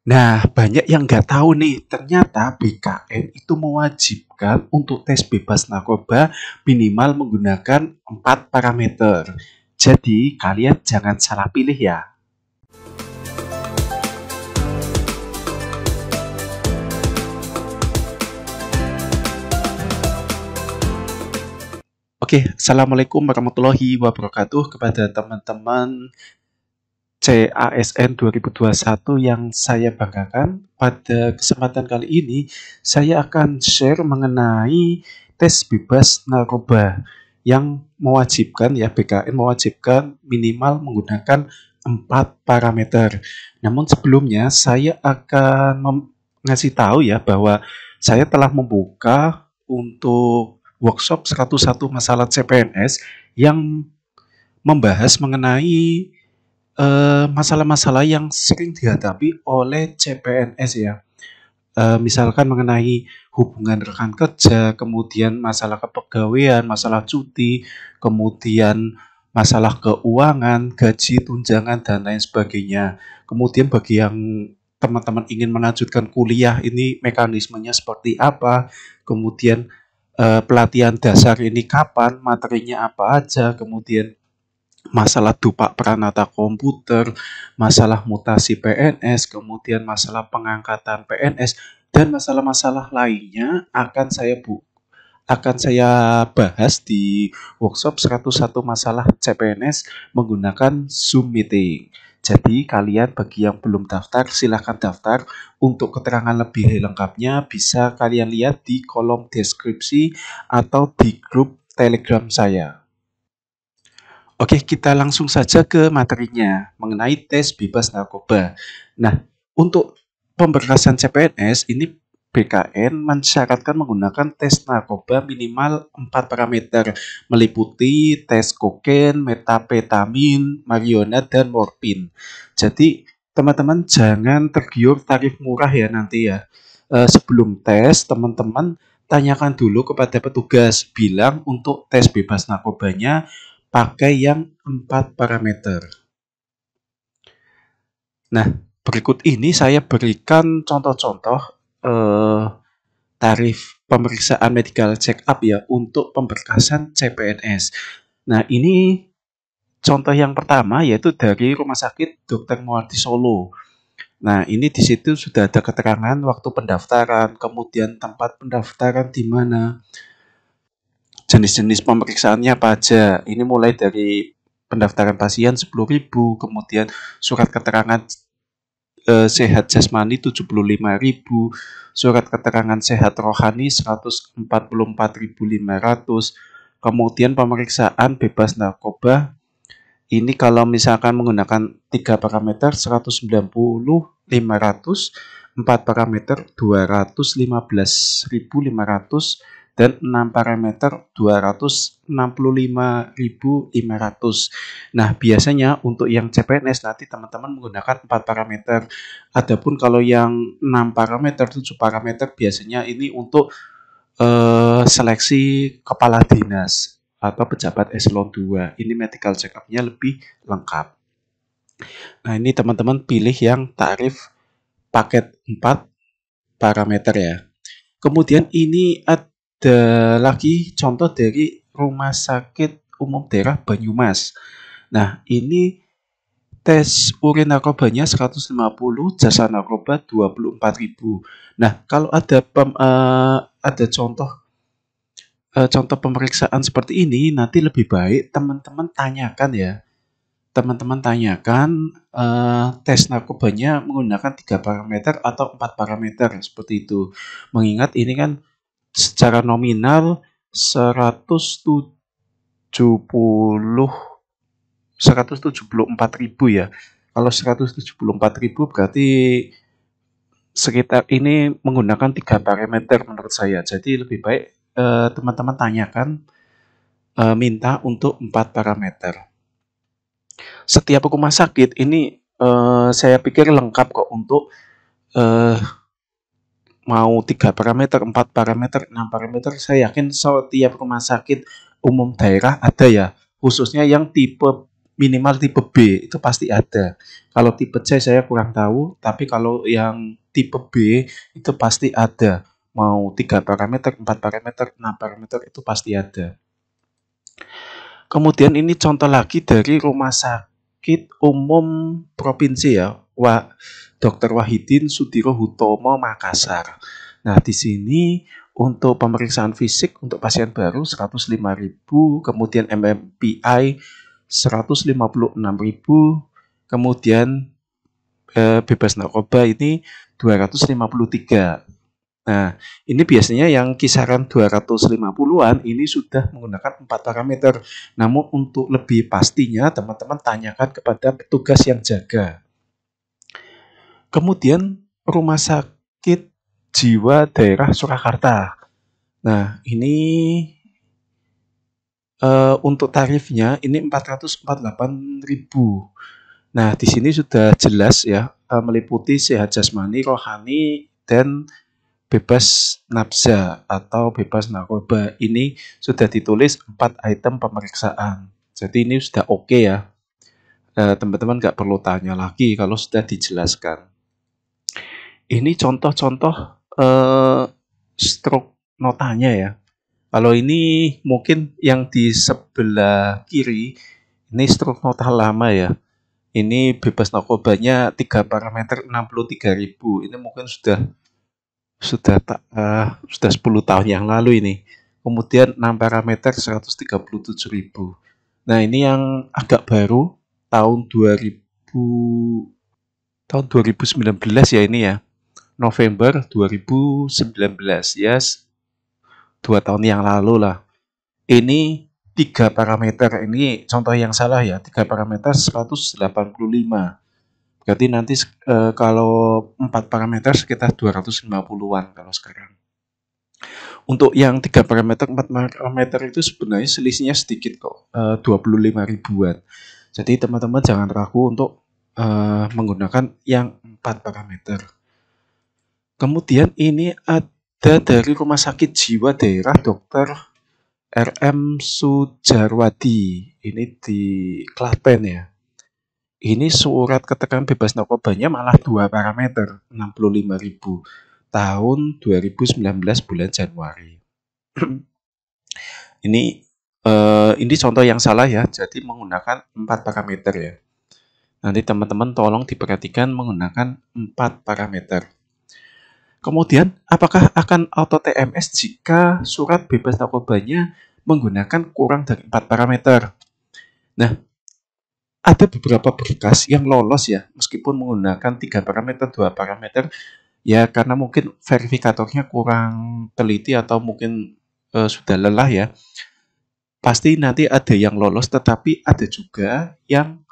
Nah, banyak yang nggak tahu nih, ternyata BKN itu mewajibkan untuk tes bebas narkoba minimal menggunakan 4 parameter. Jadi, kalian jangan salah pilih ya. Oke, Assalamualaikum warahmatullahi wabarakatuh kepada teman-teman CASN 2021 yang saya banggakan. Pada kesempatan kali ini, saya akan share mengenai tes bebas narkoba yang mewajibkan ya BKN mewajibkan minimal menggunakan 4 parameter. Namun sebelumnya saya akan ngasih tahu ya bahwa saya telah membuka untuk workshop 101 masalah CPNS yang membahas mengenai masalah-masalah yang sering dihadapi oleh CPNS ya. Misalkan mengenai hubungan rekan kerja, kemudian masalah kepegawaian, masalah cuti, kemudian masalah keuangan, gaji, tunjangan, dan lain sebagainya. Kemudian bagi yang teman-teman ingin melanjutkan kuliah, ini mekanismenya seperti apa, kemudian pelatihan dasar ini kapan, materinya apa aja, kemudian masalah dupa peranata komputer, masalah mutasi PNS, kemudian masalah pengangkatan PNS, dan masalah-masalah lainnya akan saya bahas di workshop 101 masalah CPNS menggunakan Zoom meeting. Jadi kalian bagi yang belum daftar silahkan daftar. Untuk keterangan lebih lengkapnya bisa kalian lihat di kolom deskripsi atau di grup Telegram saya. Oke, kita langsung saja ke materinya mengenai tes bebas narkoba. Nah, untuk pemberkasan CPNS ini BKN mensyaratkan menggunakan tes narkoba minimal 4 parameter, meliputi tes kokain, metapetamin, marijuana, dan morfin. Jadi, teman-teman jangan tergiur tarif murah ya nanti ya. Sebelum tes, teman-teman tanyakan dulu kepada petugas, bilang untuk tes bebas narkobanya pakai yang 4 parameter. Nah, berikut ini saya berikan contoh-contoh tarif pemeriksaan medical check up ya untuk pemberkasan CPNS. Nah, ini contoh yang pertama yaitu dari Rumah Sakit Dr. Muardi Solo. Nah, ini di situ sudah ada keterangan waktu pendaftaran, kemudian tempat pendaftaran di mana, jenis-jenis pemeriksaannya apa aja. Ini mulai dari pendaftaran pasien 10.000, kemudian surat keterangan sehat jasmani 75.000, surat keterangan sehat rohani 144.500, kemudian pemeriksaan bebas narkoba. Ini kalau misalkan menggunakan 3 parameter 190.500, 4 parameter 215.500, dan 6 parameter 265.500. Nah, biasanya untuk yang CPNS nanti teman-teman menggunakan 4 parameter. Adapun kalau yang 6 parameter, 7 parameter biasanya ini untuk seleksi kepala dinas atau pejabat eselon 2. Ini medical check up-nya lebih lengkap. Nah, ini teman-teman pilih yang tarif paket 4 parameter ya. Kemudian ini ada lagi contoh dari Rumah Sakit Umum Daerah Banyumas. Nah, ini tes urin narkobanya 150, jasa narkoba 24.000. Nah, kalau ada contoh pemeriksaan seperti ini, nanti lebih baik teman-teman tanyakan ya. Teman-teman tanyakan tes narkobanya menggunakan 3 parameter atau 4 parameter seperti itu. Mengingat ini kan secara nominal 174.000 ya. Kalau 174.000 berarti sekitar ini menggunakan 3 parameter menurut saya. Jadi lebih baik teman-teman tanyakan minta untuk 4 parameter. Setiap rumah sakit ini saya pikir lengkap kok untuk mau 3 parameter, 4 parameter, 6 parameter. Saya yakin setiap rumah sakit umum daerah ada ya, khususnya yang tipe minimal tipe B itu pasti ada. Kalau tipe C saya kurang tahu, tapi kalau yang tipe B itu pasti ada. Mau 3 parameter, 4 parameter, 6 parameter itu pasti ada. Kemudian ini contoh lagi dari Rumah Sakit Umum Provinsi ya, Dr. Wahidin Sudirohutomo Makassar. Nah, di sini untuk pemeriksaan fisik untuk pasien baru 105.000, kemudian MMPI 156.000, kemudian bebas narkoba ini 253. Nah, ini biasanya yang kisaran 250-an ini sudah menggunakan 4 parameter. Namun untuk lebih pastinya teman-teman tanyakan kepada petugas yang jaga. Kemudian Rumah Sakit Jiwa Daerah Surakarta. Nah, ini untuk tarifnya ini 448.000. Nah, di sini sudah jelas ya, meliputi sehat jasmani, rohani, dan bebas nafsa atau bebas narkoba. Ini sudah ditulis 4 item pemeriksaan. Jadi ini sudah oke ya. Teman-teman nggak perlu tanya lagi kalau sudah dijelaskan. Ini contoh-contoh stroke notanya ya. Kalau ini mungkin yang di sebelah kiri, ini stroke nota lama ya. Ini bebas narkobanya 3 parameter 63.000. Ini mungkin sudah 10 tahun yang lalu ini. Kemudian 6 parameter 137.000. Nah, ini yang agak baru tahun 2019 ya ini ya. November 2019 ya. 2 tahun yang lalu lah. Ini 3 parameter. Ini contoh yang salah ya. 3 parameter 185. Berarti nanti kalau 4 parameter sekitar 250-an kalau sekarang. Untuk yang 3 parameter, 4 parameter itu sebenarnya selisihnya sedikit kok, 25.000-an. Jadi teman-teman jangan ragu untuk menggunakan yang 4 parameter. Kemudian ini ada dari Rumah Sakit Jiwa Daerah Dr. RM Sujarwadi. Ini di Klaten ya. Ini surat keterangan bebas narkobanya malah 2 parameter, 65.000 tahun 2019 bulan Januari. Ini contoh yang salah ya, jadi menggunakan 4 parameter ya. Nanti teman-teman tolong diperhatikan menggunakan 4 parameter. Kemudian, apakah akan auto TMS jika surat bebas narkobanya menggunakan kurang dari 4 parameter? Nah, ada beberapa berkas yang lolos ya, meskipun menggunakan 3 parameter, 2 parameter, ya karena mungkin verifikatornya kurang teliti atau mungkin sudah lelah ya. Pasti nanti ada yang lolos, tetapi ada juga yang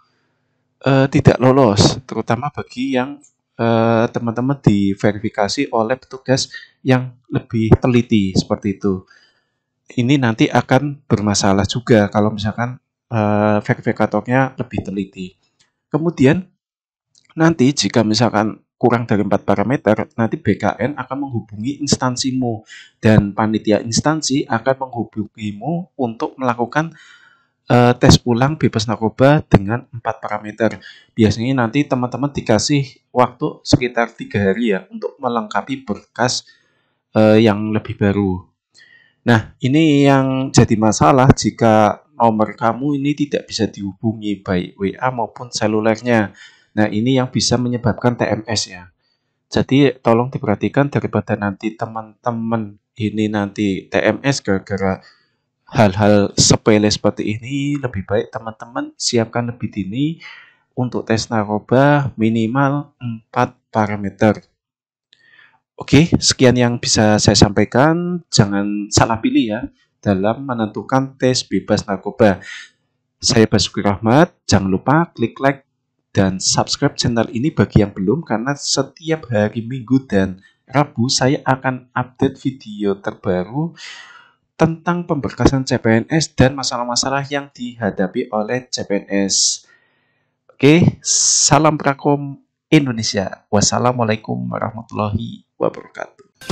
tidak lolos, terutama bagi yang teman-teman diverifikasi oleh petugas yang lebih teliti, seperti itu. Ini nanti akan bermasalah juga kalau misalkan verifikatornya lebih teliti. Kemudian nanti jika misalkan kurang dari 4 parameter, nanti BKN akan menghubungi instansimu dan panitia instansi akan menghubungimu untuk melakukan tes ulang bebas narkoba dengan 4 parameter. Biasanya nanti teman-teman dikasih waktu sekitar 3 hari ya untuk melengkapi berkas yang lebih baru. Nah, ini yang jadi masalah jika nomor kamu ini tidak bisa dihubungi baik WA maupun selulernya. Nah, ini yang bisa menyebabkan TMS ya. Jadi tolong diperhatikan daripada nanti teman-teman ini nanti TMS gara-gara hal-hal sepele seperti ini, lebih baik teman-teman siapkan lebih dini untuk tes narkoba minimal 4 parameter. Oke, sekian yang bisa saya sampaikan. Jangan salah pilih ya dalam menentukan tes bebas narkoba. Saya Basuki Rahmat. Jangan lupa klik like dan subscribe channel ini bagi yang belum, karena setiap hari Minggu dan Rabu saya akan update video terbaru tentang pemberkasan CPNS dan masalah-masalah yang dihadapi oleh CPNS. Oke, salam Prakom Indonesia. Wassalamualaikum warahmatullahi wabarakatuh.